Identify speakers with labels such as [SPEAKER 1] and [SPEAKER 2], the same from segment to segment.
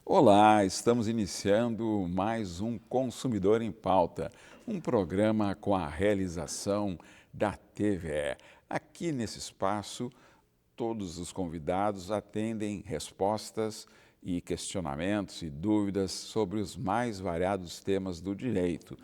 [SPEAKER 1] Olá, estamos iniciando mais um Consumidor em Pauta, um programa com a realização da TVE. Aqui nesse espaço, todos os convidados atendem respostas e questionamentos e dúvidas sobre os mais variados temas do direito,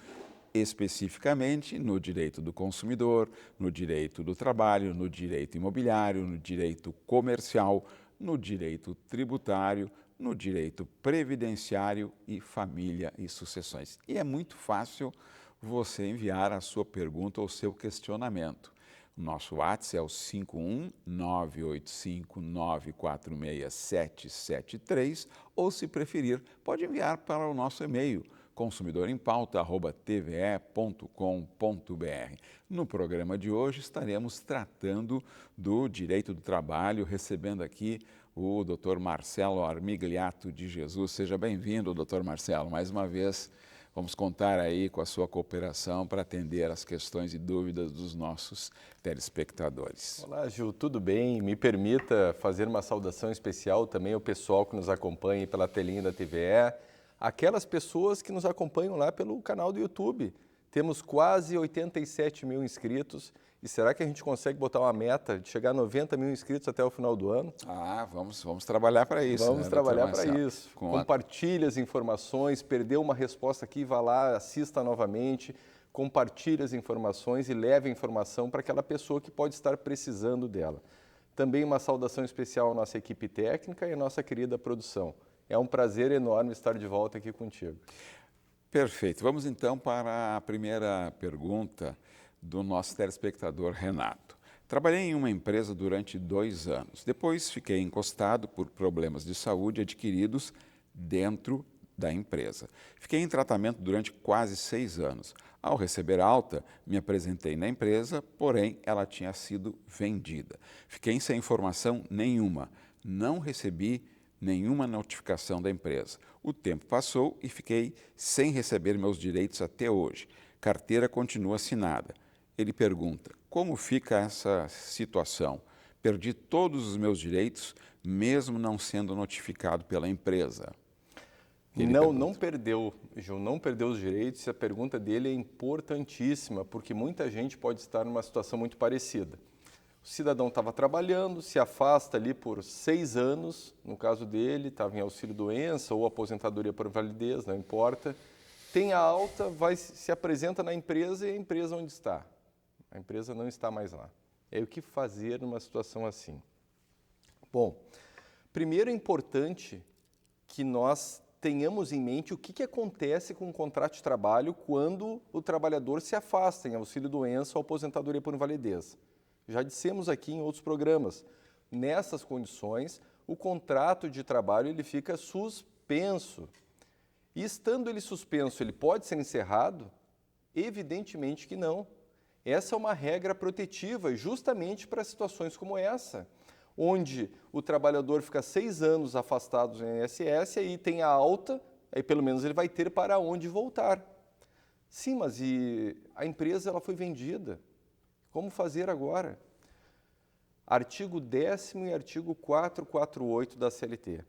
[SPEAKER 1] especificamente no direito do consumidor, no direito do trabalho, no direito imobiliário, no direito comercial, no direito tributário, no direito previdenciário e família e sucessões. E é muito fácil você enviar a sua pergunta ou seu questionamento. O nosso WhatsApp é o 51985946773 ou, se preferir, pode enviar para o nosso e-mail consumidorempauta@tve.com.br. No programa de hoje estaremos tratando do direito do trabalho, recebendo aqui o Dr. Marcelo Armigliato de Jesus. Seja bem-vindo, Dr. Marcelo. Mais uma vez, vamos contar aí com a sua cooperação para atender as questões e dúvidas dos nossos telespectadores.
[SPEAKER 2] Olá, Gil, tudo bem? Me permita fazer uma saudação especial também ao pessoal que nos acompanha pela telinha da TVE, aquelas pessoas que nos acompanham lá pelo canal do YouTube. Temos quase 87 mil inscritos. E será que a gente consegue botar uma meta de chegar a 90 mil inscritos até o final do ano?
[SPEAKER 1] Vamos trabalhar para isso.
[SPEAKER 2] Vamos trabalhar para
[SPEAKER 1] Marcelo?
[SPEAKER 2] isso. Compartilhe as informações, perdeu uma resposta aqui, vá lá, assista novamente, compartilhe as informações e leve a informação para aquela pessoa que pode estar precisando dela. Também uma saudação especial à nossa equipe técnica e à nossa querida produção. É um prazer enorme estar de volta aqui contigo.
[SPEAKER 1] Perfeito. Vamos então para a primeira pergunta do nosso telespectador Renato. Trabalhei em uma empresa durante 2 anos. Depois fiquei encostado por problemas de saúde adquiridos dentro da empresa. Fiquei em tratamento durante quase 6 anos. Ao receber alta, me apresentei na empresa, porém ela tinha sido vendida. Fiquei sem informação nenhuma. Não recebi nenhuma notificação da empresa. O tempo passou e fiquei sem receber meus direitos até hoje. Carteira continua assinada. Ele pergunta: como fica essa situação? Perdi todos os meus direitos, mesmo não sendo notificado pela empresa.
[SPEAKER 2] Não perdeu, Gil, não perdeu os direitos. A pergunta dele é importantíssima, porque muita gente pode estar numa situação muito parecida. O cidadão estava trabalhando, se afasta ali por 6 anos, no caso dele, estava em auxílio-doença ou aposentadoria por invalidez, não importa. Tem a alta, se apresenta na empresa e a empresa onde está? A empresa não está mais lá. E aí, o que fazer numa situação assim? Bom, primeiro é importante que nós tenhamos em mente o que acontece com o contrato de trabalho quando o trabalhador se afasta em auxílio-doença ou aposentadoria por invalidez. Já dissemos aqui em outros programas, nessas condições, o contrato de trabalho ele fica suspenso. E estando ele suspenso, ele pode ser encerrado? Evidentemente que não. Essa é uma regra protetiva justamente para situações como essa, onde o trabalhador fica 6 anos afastado do INSS, aí tem a alta, aí pelo menos ele vai ter para onde voltar. Sim, mas a empresa ela foi vendida. Como fazer agora? Artigo 10º e artigo 448 da CLT.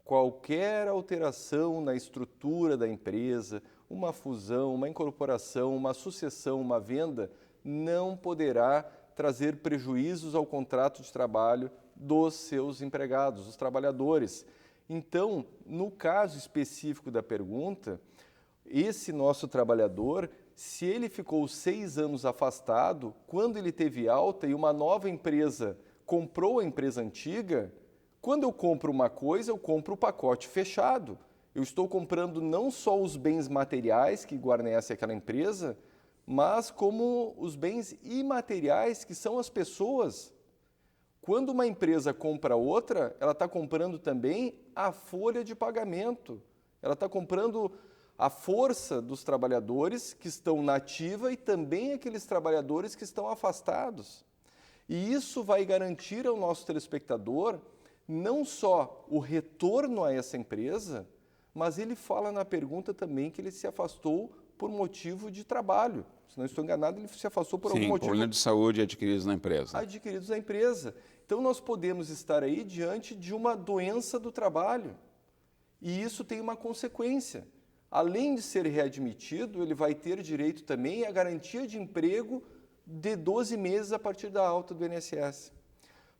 [SPEAKER 2] Qualquer alteração na estrutura da empresa, uma fusão, uma incorporação, uma sucessão, uma venda, não poderá trazer prejuízos ao contrato de trabalho dos seus empregados, dos trabalhadores. Então, no caso específico da pergunta, esse nosso trabalhador, se ele ficou 6 anos afastado, quando ele teve alta e uma nova empresa comprou a empresa antiga, quando eu compro uma coisa, eu compro o pacote fechado. Eu estou comprando não só os bens materiais que guarnecem aquela empresa, mas como os bens imateriais, que são as pessoas. Quando uma empresa compra outra, ela está comprando também a folha de pagamento. Ela está comprando a força dos trabalhadores que estão na ativa e também aqueles trabalhadores que estão afastados. E isso vai garantir ao nosso telespectador não só o retorno a essa empresa, mas ele fala na pergunta também que ele se afastou por motivo de trabalho. Se não estou enganado, ele se afastou por algum motivo.
[SPEAKER 1] Problema de saúde adquiridos na empresa.
[SPEAKER 2] Adquiridos na empresa. Então, nós podemos estar aí diante de uma doença do trabalho. E isso tem uma consequência. Além de ser readmitido, ele vai ter direito também à garantia de emprego de 12 meses a partir da alta do INSS.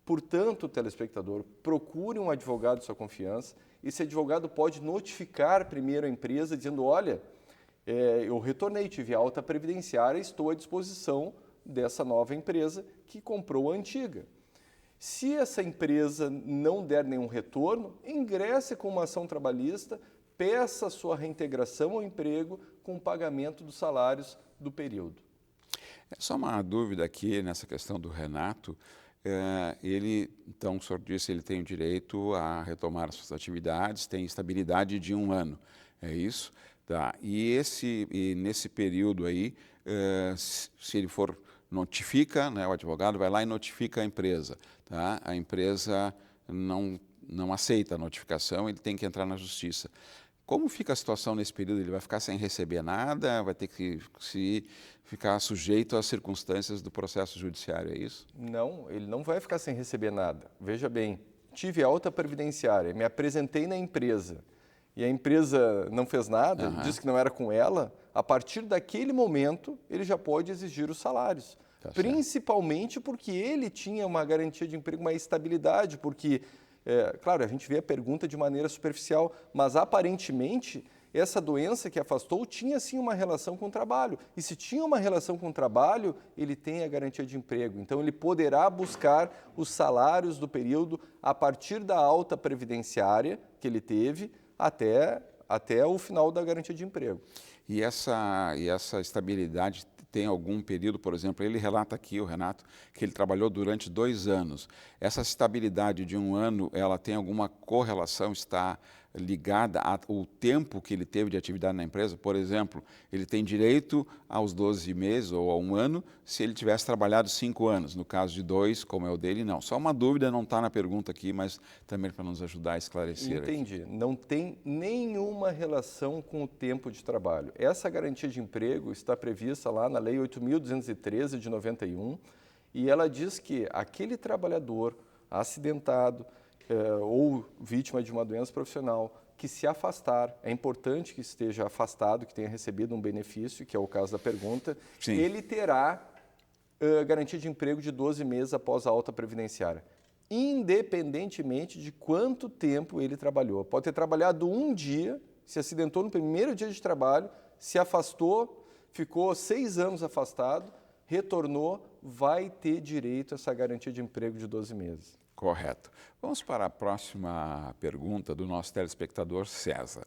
[SPEAKER 2] Portanto, telespectador, procure um advogado de sua confiança. Esse advogado pode notificar primeiro a empresa dizendo, olha, eu retornei, tive alta previdenciária, estou à disposição dessa nova empresa que comprou a antiga. Se essa empresa não der nenhum retorno, ingresse com uma ação trabalhista, peça a sua reintegração ao emprego com o pagamento dos salários do período.
[SPEAKER 1] Só uma dúvida aqui nessa questão do Renato. Então, o senhor disse, ele tem o direito a retomar as suas atividades, tem estabilidade de 1 ano, é isso? Tá. E nesse período aí, se ele for, notifica, né, o advogado vai lá e notifica a empresa, tá? A empresa não aceita a notificação, ele tem que entrar na justiça. Como fica a situação nesse período? Ele vai ficar sem receber nada? Vai ter que ficar sujeito às circunstâncias do processo judiciário, é isso?
[SPEAKER 2] Não, ele não vai ficar sem receber nada. Veja bem, tive alta previdenciária, me apresentei na empresa e a empresa não fez nada, disse que não era com ela, a partir daquele momento ele já pode exigir os salários. Tá, principalmente porque ele tinha uma garantia de emprego, uma estabilidade, porque... claro, a gente vê a pergunta de maneira superficial, mas aparentemente essa doença que afastou tinha sim uma relação com o trabalho. E se tinha uma relação com o trabalho, ele tem a garantia de emprego. Então ele poderá buscar os salários do período a partir da alta previdenciária que ele teve até o final da garantia de emprego.
[SPEAKER 1] E essa estabilidade tem algum período, por exemplo, ele relata aqui, o Renato, que ele trabalhou durante 2 anos. Essa estabilidade de 1 ano, ela tem alguma correlação, está ligada ao tempo que ele teve de atividade na empresa? Por exemplo, ele tem direito aos 12 meses ou a 1 ano se ele tivesse trabalhado 5 anos. No caso de 2, como é o dele, não. Só uma dúvida, não está na pergunta aqui, mas também para nos ajudar a esclarecer.
[SPEAKER 2] Entendi. Aqui. Não tem nenhuma relação com o tempo de trabalho. Essa garantia de emprego está prevista lá na Lei 8.213 de 91 e ela diz que aquele trabalhador acidentado ou vítima de uma doença profissional que se afastar, é importante que esteja afastado, que tenha recebido um benefício, que é o caso da pergunta, sim, ele terá garantia de emprego de 12 meses após a alta previdenciária, independentemente de quanto tempo ele trabalhou. Pode ter trabalhado 1 dia, se acidentou no primeiro dia de trabalho, se afastou, ficou 6 anos afastado, retornou, vai ter direito a essa garantia de emprego de 12 meses.
[SPEAKER 1] Correto. Vamos para a próxima pergunta do nosso telespectador César.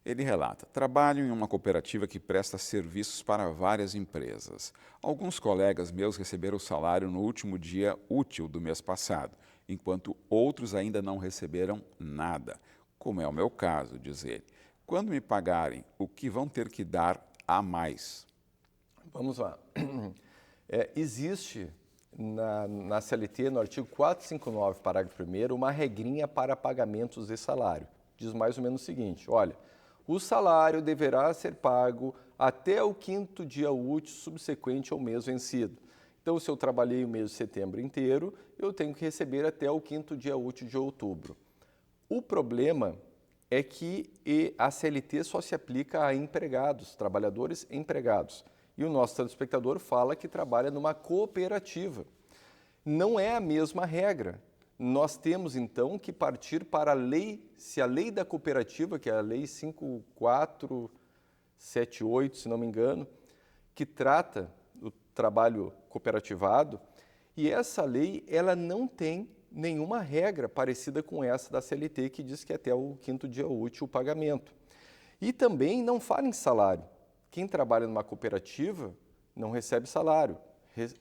[SPEAKER 1] Ele relata, trabalho em uma cooperativa que presta serviços para várias empresas. Alguns colegas meus receberam o salário no último dia útil do mês passado, enquanto outros ainda não receberam nada, como é o meu caso, diz ele. Quando me pagarem, o que vão ter que dar a mais?
[SPEAKER 2] Vamos lá. Existe na CLT, no artigo 459, parágrafo 1º, uma regrinha para pagamentos de salário. Diz mais ou menos o seguinte, olha, o salário deverá ser pago até o 5º dia útil subsequente ao mês vencido. Então, se eu trabalhei o mês de setembro inteiro, eu tenho que receber até o 5º dia útil de outubro. O problema é que a CLT só se aplica a empregados, trabalhadores empregados. E o nosso telespectador fala que trabalha numa cooperativa. Não é a mesma regra. Nós temos, então, que partir para a lei, se a lei da cooperativa, que é a Lei 5478, se não me engano, que trata do trabalho cooperativado, e essa lei ela não tem nenhuma regra parecida com essa da CLT, que diz que até o 5º dia útil o pagamento. E também não fala em salário. Quem trabalha numa cooperativa não recebe salário,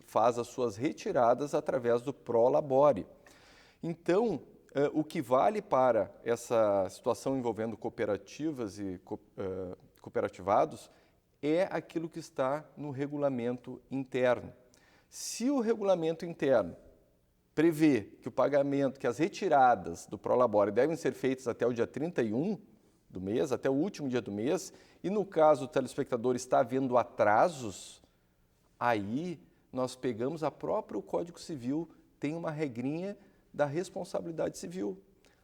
[SPEAKER 2] faz as suas retiradas através do Prolabore. Então, o que vale para essa situação envolvendo cooperativas e cooperativados é aquilo que está no regulamento interno. Se o regulamento interno prevê que o pagamento, que as retiradas do Prolabore devem ser feitas até o dia 31, do mês, até o último dia do mês, e no caso o telespectador está vendo atrasos, aí nós pegamos a próprio Código Civil, tem uma regrinha da responsabilidade civil.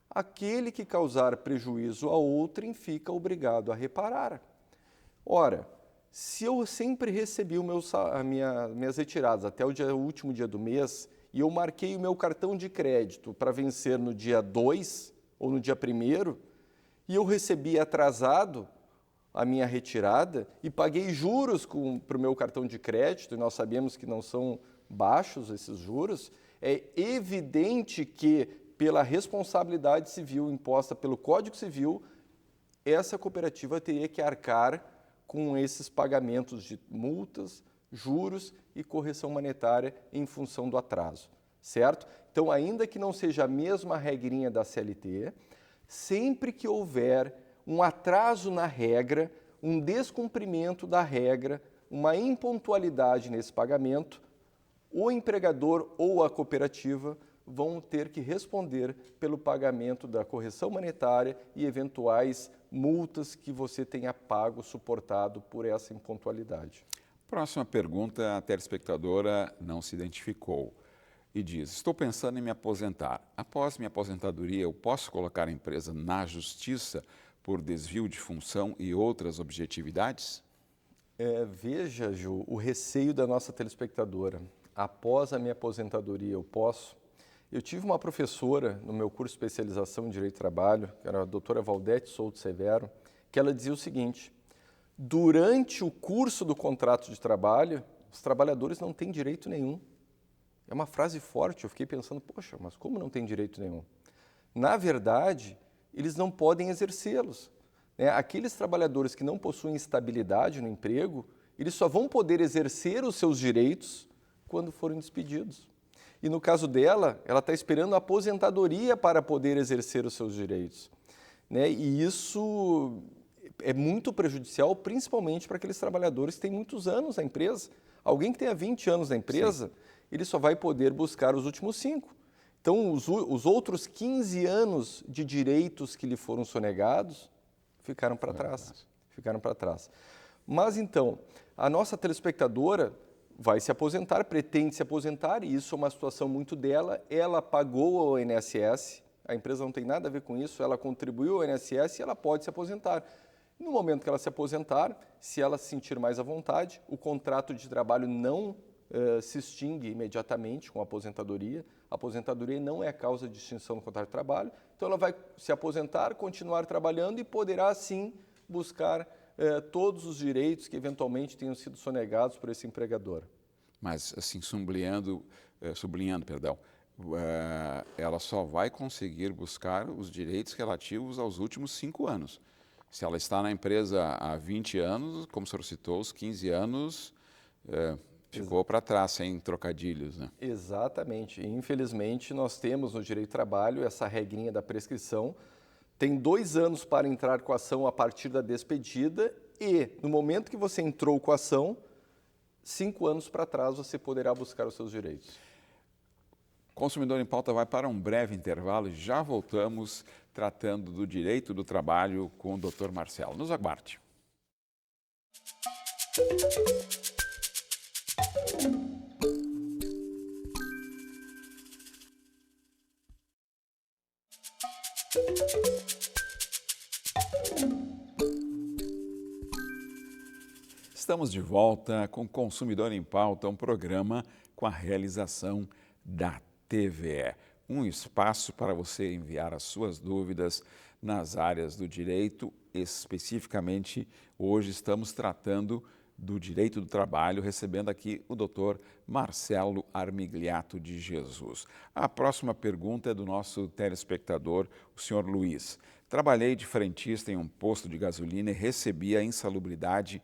[SPEAKER 2] Aquele que causar prejuízo a outrem fica obrigado a reparar. Ora, se eu sempre recebi minhas retiradas até o último dia do mês e eu marquei o meu cartão de crédito para vencer no dia 2 ou no dia 1º e eu recebi atrasado a minha retirada e paguei juros para o meu cartão de crédito, e nós sabemos que não são baixos esses juros, é evidente que, pela responsabilidade civil imposta pelo Código Civil, essa cooperativa teria que arcar com esses pagamentos de multas, juros e correção monetária em função do atraso, certo? Então, ainda que não seja a mesma regrinha da CLT, sempre que houver um atraso na regra, um descumprimento da regra, uma impontualidade nesse pagamento, o empregador ou a cooperativa vão ter que responder pelo pagamento da correção monetária e eventuais multas que você tenha pago, suportado por essa impontualidade.
[SPEAKER 1] Próxima pergunta, a telespectadora não se identificou e diz: estou pensando em me aposentar. Após minha aposentadoria, eu posso colocar a empresa na justiça por desvio de função e outras objetividades?
[SPEAKER 2] Veja, Ju, o receio da nossa telespectadora. Após a minha aposentadoria, eu posso? Eu tive uma professora no meu curso de especialização em Direito do Trabalho, que era a doutora Valdete Souto Severo, que ela dizia o seguinte: durante o curso do contrato de trabalho, os trabalhadores não têm direito nenhum. É uma frase forte, eu fiquei pensando, poxa, mas como não tem direito nenhum? Na verdade, eles não podem exercê-los. Aqueles trabalhadores que não possuem estabilidade no emprego, eles só vão poder exercer os seus direitos quando forem despedidos. E no caso dela, ela está esperando a aposentadoria para poder exercer os seus direitos. E isso é muito prejudicial, principalmente para aqueles trabalhadores que têm muitos anos na empresa. Alguém que tenha 20 anos na empresa, ele só vai poder buscar os últimos 5. Então, os outros 15 anos de direitos que lhe foram sonegados ficaram para trás. Mas, então, a nossa telespectadora vai se aposentar, pretende se aposentar, e isso é uma situação muito dela. Ela pagou ao INSS, a empresa não tem nada a ver com isso, ela contribuiu ao INSS e ela pode se aposentar. No momento que ela se aposentar, se ela se sentir mais à vontade, o contrato de trabalho não se extingue imediatamente com a aposentadoria. A aposentadoria não é a causa de extinção do contrato de trabalho, então ela vai se aposentar, continuar trabalhando e poderá, sim, buscar todos os direitos que eventualmente tenham sido sonegados por esse empregador.
[SPEAKER 1] Mas, assim, sublinhando, ela só vai conseguir buscar os direitos relativos aos últimos 5 anos. Se ela está na empresa há 20 anos, como o senhor citou, os 15 anos ficou para trás, sem trocadilhos, né?
[SPEAKER 2] Exatamente. E, infelizmente, nós temos no direito do trabalho essa regrinha da prescrição. Tem 2 anos para entrar com a ação a partir da despedida e, no momento que você entrou com a ação, 5 anos para trás você poderá buscar os seus direitos.
[SPEAKER 1] Consumidor em Pauta vai para um breve intervalo e já voltamos tratando do direito do trabalho com o Dr. Marcelo. Nos aguarde. Estamos de volta com Consumidor em Pauta, um programa com a realização da TVE. Um espaço para você enviar as suas dúvidas nas áreas do direito. Especificamente, hoje estamos tratando do direito do trabalho, recebendo aqui o Dr. Marcelo Armigliato de Jesus. A próxima pergunta é do nosso telespectador, o senhor Luiz. Trabalhei de frentista em um posto de gasolina e recebi a insalubridade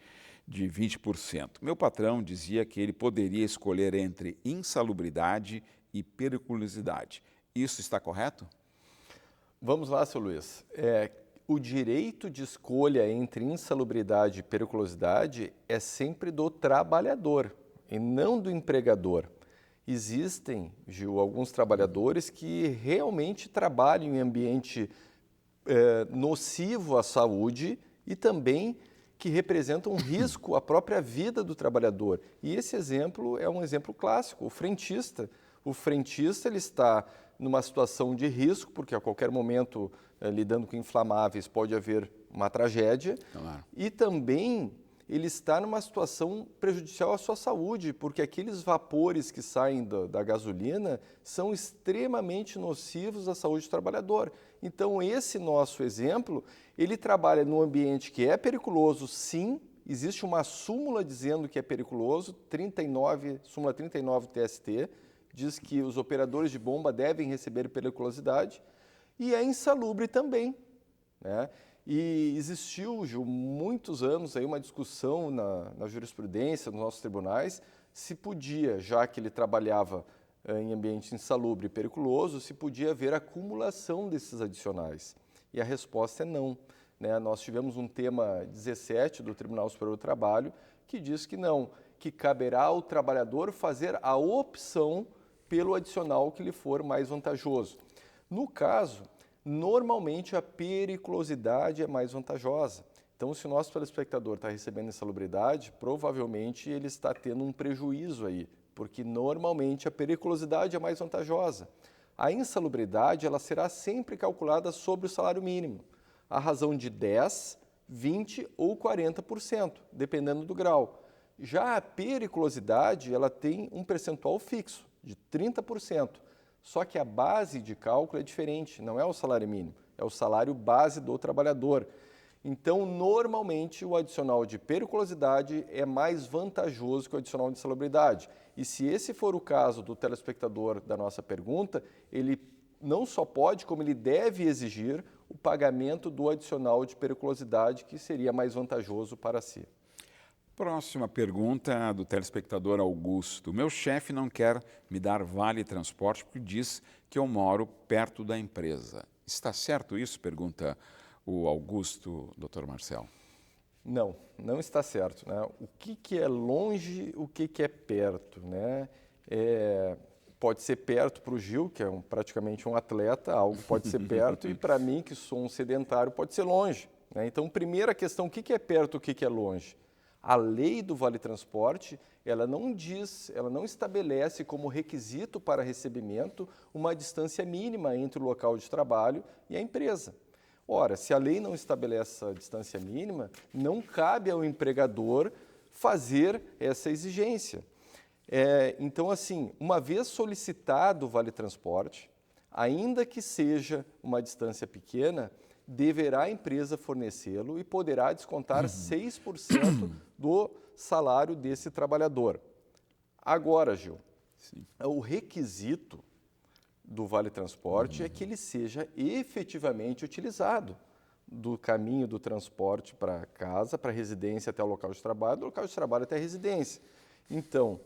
[SPEAKER 1] de 20%. Meu patrão dizia que ele poderia escolher entre insalubridade e periculosidade. Isso está correto?
[SPEAKER 2] Vamos lá, seu Luiz. O direito de escolha entre insalubridade e periculosidade é sempre do trabalhador e não do empregador. Existem, Gil, alguns trabalhadores que realmente trabalham em ambiente nocivo à saúde e também que representa um risco à própria vida do trabalhador. E esse exemplo é um exemplo clássico, o frentista. O frentista ele está numa situação de risco, porque a qualquer momento, lidando com inflamáveis, pode haver uma tragédia.
[SPEAKER 1] Claro.
[SPEAKER 2] E também ele está numa situação prejudicial à sua saúde, porque aqueles vapores que saem da gasolina são extremamente nocivos à saúde do trabalhador. Então, esse nosso exemplo, ele trabalha num ambiente que é periculoso, sim, existe uma súmula dizendo que é periculoso, súmula 39 TST, diz que os operadores de bomba devem receber periculosidade, e é insalubre também, né? E existiu, Gil, muitos anos aí uma discussão na jurisprudência, nos nossos tribunais, se podia, já que ele trabalhava em ambiente insalubre e periculoso, se podia haver acumulação desses adicionais. E a resposta é não, né? Nós tivemos um tema 17 do Tribunal Superior do Trabalho que diz que não, que caberá ao trabalhador fazer a opção pelo adicional que lhe for mais vantajoso. No caso, normalmente a periculosidade é mais vantajosa. Então, se o nosso telespectador está recebendo insalubridade, provavelmente ele está tendo um prejuízo aí, porque normalmente a periculosidade é mais vantajosa. A insalubridade ela será sempre calculada sobre o salário mínimo, à razão de 10%, 20% ou 40%, dependendo do grau. Já a periculosidade ela tem um percentual fixo, de 30%. Só que a base de cálculo é diferente, não é o salário mínimo, é o salário base do trabalhador. Então, normalmente, o adicional de periculosidade é mais vantajoso que o adicional de insalubridade. E se esse for o caso do telespectador da nossa pergunta, ele não só pode, como ele deve exigir o pagamento do adicional de periculosidade, que seria mais vantajoso para si.
[SPEAKER 1] Próxima pergunta do telespectador Augusto. Meu chefe não quer me dar vale transporte porque diz que eu moro perto da empresa. Está certo isso? Pergunta o Augusto, Dr. Marcel.
[SPEAKER 2] Não, não está certo, né? O que é longe, o que é perto, né? Pode ser perto para o Gil, que é praticamente um atleta, algo pode ser perto, e para mim, que sou um sedentário, pode ser longe, né? Então, primeira questão, o que é perto, o que é longe? A lei do Vale Transporte, ela não estabelece como requisito para recebimento uma distância mínima entre o local de trabalho e a empresa. Ora, se a lei não estabelece essa distância mínima, não cabe ao empregador fazer essa exigência. Então, assim, uma vez solicitado o Vale Transporte, ainda que seja uma distância pequena, deverá a empresa fornecê-lo e poderá descontar 6% do salário desse trabalhador. Agora, Gil, sim, o requisito do Vale Transporte é que ele seja efetivamente utilizado do caminho do transporte para casa, para a residência até o local de trabalho, do local de trabalho até a residência. Então,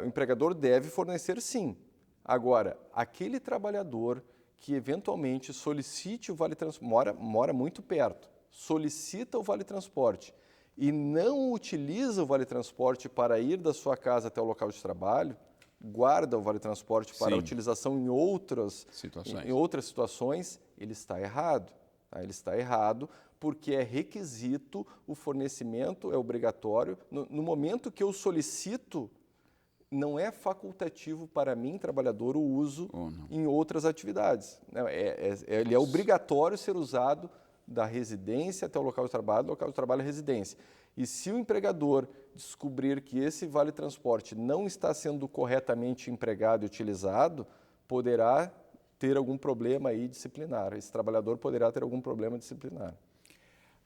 [SPEAKER 2] o empregador deve fornecer sim. Agora, aquele trabalhador que eventualmente solicite o Vale Transporte, mora muito perto, solicita o Vale Transporte e não utiliza o Vale Transporte para ir da sua casa até o local de trabalho, guarda o Vale Transporte para utilização em outras situações, ele está errado. Tá? Ele está errado porque é requisito, o fornecimento é obrigatório. No momento que eu solicito, não é facultativo para mim, trabalhador, o uso em outras atividades. Ele é obrigatório ser usado da residência até o local de trabalho, do local de trabalho à residência. E se o empregador descobrir que esse Vale Transporte não está sendo corretamente empregado e utilizado, poderá ter algum problema aí disciplinar. Esse trabalhador poderá ter algum problema disciplinar.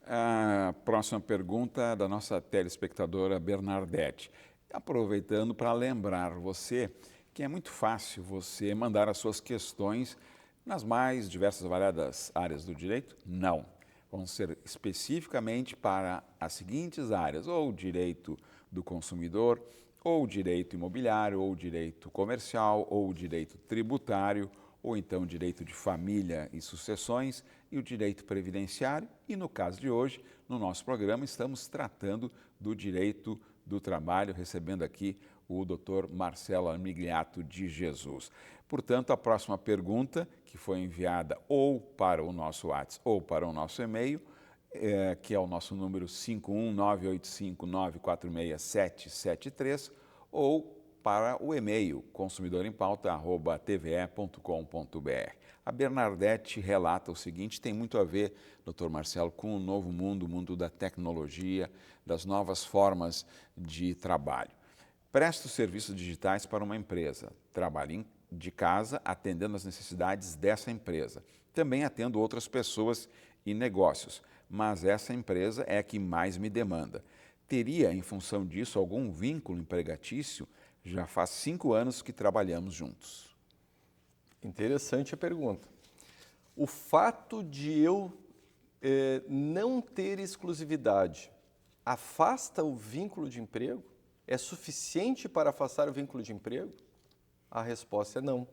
[SPEAKER 1] A próxima pergunta da nossa telespectadora Bernadette. Aproveitando para lembrar você que é muito fácil você mandar as suas questões nas mais diversas variadas áreas do direito? Não. Vão ser especificamente para as seguintes áreas, ou direito do consumidor, ou direito imobiliário, ou direito comercial, ou direito tributário, ou então direito de família e sucessões e o direito previdenciário. E no caso de hoje, no nosso programa, estamos tratando do direito do trabalho, recebendo aqui o Dr. Marcelo Armigliato de Jesus. Portanto, a próxima pergunta, que foi enviada ou para o nosso WhatsApp ou para o nosso e-mail, que é o nosso número 51985946773, ou para o e-mail consumidorempauta@tve.com.br. A Bernadette relata o seguinte, tem muito a ver, Dr. Marcelo, com o novo mundo, o mundo da tecnologia, das novas formas de trabalho. Presto serviços digitais para uma empresa, trabalho de casa atendendo às necessidades dessa empresa. Também atendo outras pessoas e negócios, mas essa empresa é a que mais me demanda. Teria, em função disso, algum vínculo empregatício? Já faz 5 anos que trabalhamos juntos.
[SPEAKER 2] Interessante a pergunta. O fato de eu não ter exclusividade afasta o vínculo de emprego? É suficiente para afastar o vínculo de emprego? A resposta é não.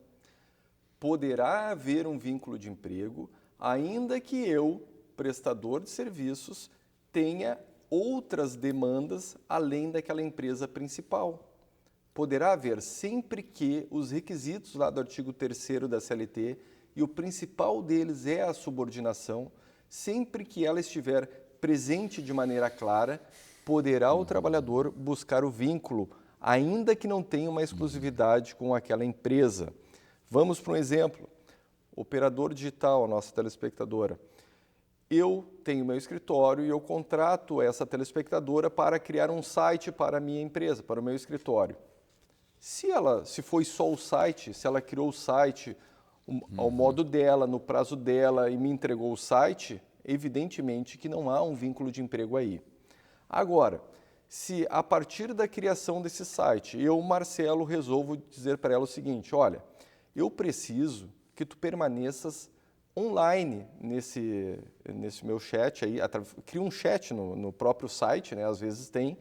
[SPEAKER 2] Poderá haver um vínculo de emprego, ainda que eu, prestador de serviços, tenha outras demandas além daquela empresa principal. Poderá haver sempre que os requisitos lá do artigo 3º da CLT, e o principal deles é a subordinação, sempre que ela estiver presente de maneira clara, poderá o trabalhador buscar o vínculo, ainda que não tenha uma exclusividade com aquela empresa. Vamos para um exemplo. Operador digital, a nossa telespectadora. Eu tenho meu escritório e eu contrato essa telespectadora para criar um site para a minha empresa, para o meu escritório. Se foi só o site, se ela criou o site ao modo dela, no prazo dela e me entregou o site, evidentemente que não há um vínculo de emprego aí. Agora, se a partir da criação desse site, eu, Marcelo, resolvo dizer para ela o seguinte, olha, eu preciso que tu permaneças online nesse meu chat aí, cria um chat no próprio site, né, às vezes tem,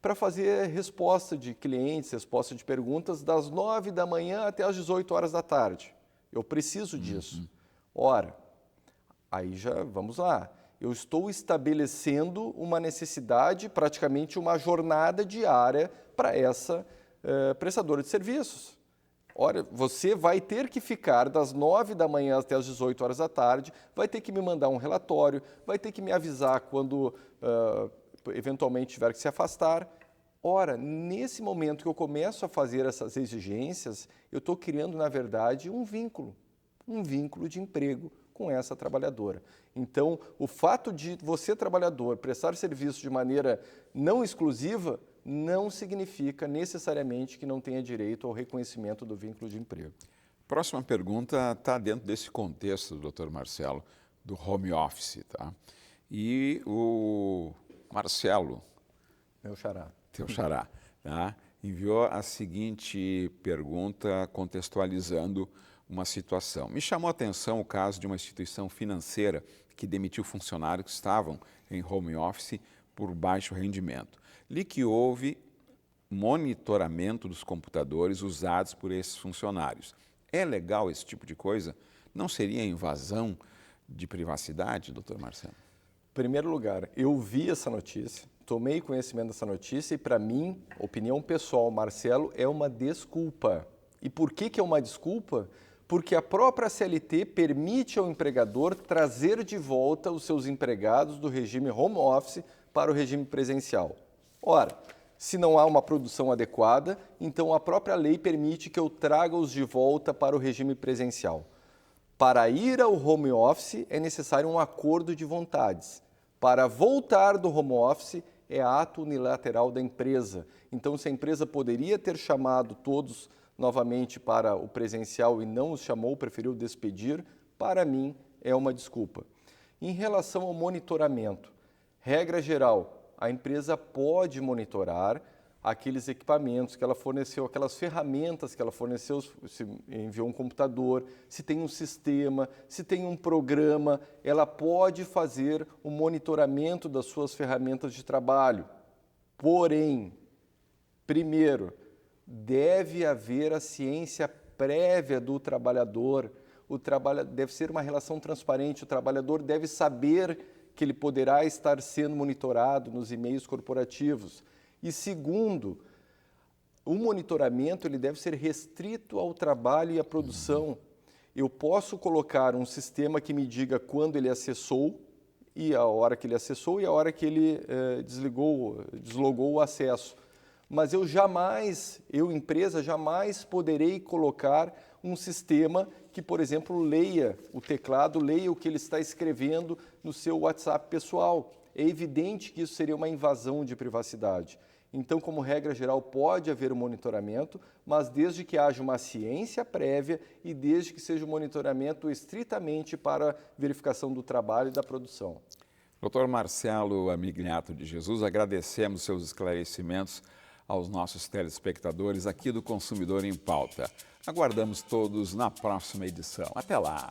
[SPEAKER 2] para fazer resposta de clientes, resposta de perguntas das 9 da manhã até as 18 horas da tarde. Eu preciso disso. Ora, aí já vamos lá. Eu estou estabelecendo uma necessidade, praticamente uma jornada diária para essa prestadora de serviços. Ora, você vai ter que ficar das 9 da manhã até as 18 horas da tarde, vai ter que me mandar um relatório, vai ter que me avisar quando eventualmente tiver que se afastar. Ora, nesse momento que eu começo a fazer essas exigências, eu estou criando, na verdade, um vínculo de emprego com essa trabalhadora. Então, o fato de você, trabalhador, prestar serviço de maneira não exclusiva, não significa necessariamente que não tenha direito ao reconhecimento do vínculo de emprego.
[SPEAKER 1] Próxima pergunta está dentro desse contexto, doutor Marcelo, do home office, tá? E o Marcelo,
[SPEAKER 2] Meu xará.
[SPEAKER 1] teu xará, tá? Enviou a seguinte pergunta contextualizando uma situação. Me chamou a atenção o caso de uma instituição financeira que demitiu funcionários que estavam em home office por baixo rendimento. Li que houve monitoramento dos computadores usados por esses funcionários. É legal esse tipo de coisa? Não seria invasão de privacidade, doutor Marcelo?
[SPEAKER 2] Em primeiro lugar, eu vi essa notícia, tomei conhecimento dessa notícia e, para mim, opinião pessoal, Marcelo, é uma desculpa. E por que é uma desculpa? Porque a própria CLT permite ao empregador trazer de volta os seus empregados do regime home office para o regime presencial. Ora, se não há uma produção adequada, então a própria lei permite que eu traga-os de volta para o regime presencial. Para ir ao home office é necessário um acordo de vontades. Para voltar do home office é ato unilateral da empresa. Então, se a empresa poderia ter chamado todos novamente para o presencial e não os chamou, preferiu despedir, para mim é uma desculpa. Em relação ao monitoramento, regra geral, a empresa pode monitorar aqueles equipamentos que ela forneceu, aquelas ferramentas que ela forneceu, se enviou um computador, se tem um sistema, se tem um programa, ela pode fazer o monitoramento das suas ferramentas de trabalho. Porém, primeiro, deve haver a ciência prévia do trabalhador deve ser uma relação transparente, o trabalhador deve saber que ele poderá estar sendo monitorado nos e-mails corporativos. E segundo, o monitoramento ele deve ser restrito ao trabalho e à produção. Eu posso colocar um sistema que me diga quando ele acessou, e a hora que ele acessou e a hora que ele deslogou o acesso. Mas eu empresa, jamais poderei colocar um sistema que, por exemplo, leia o teclado, leia o que ele está escrevendo no seu WhatsApp pessoal. É evidente que isso seria uma invasão de privacidade. Então, como regra geral, pode haver um monitoramento, mas desde que haja uma ciência prévia e desde que seja um monitoramento estritamente para verificação do trabalho e da produção.
[SPEAKER 1] Dr. Marcelo Amigliato de Jesus, agradecemos seus esclarecimentos aos nossos telespectadores aqui do Consumidor em Pauta. Aguardamos todos na próxima edição. Até lá!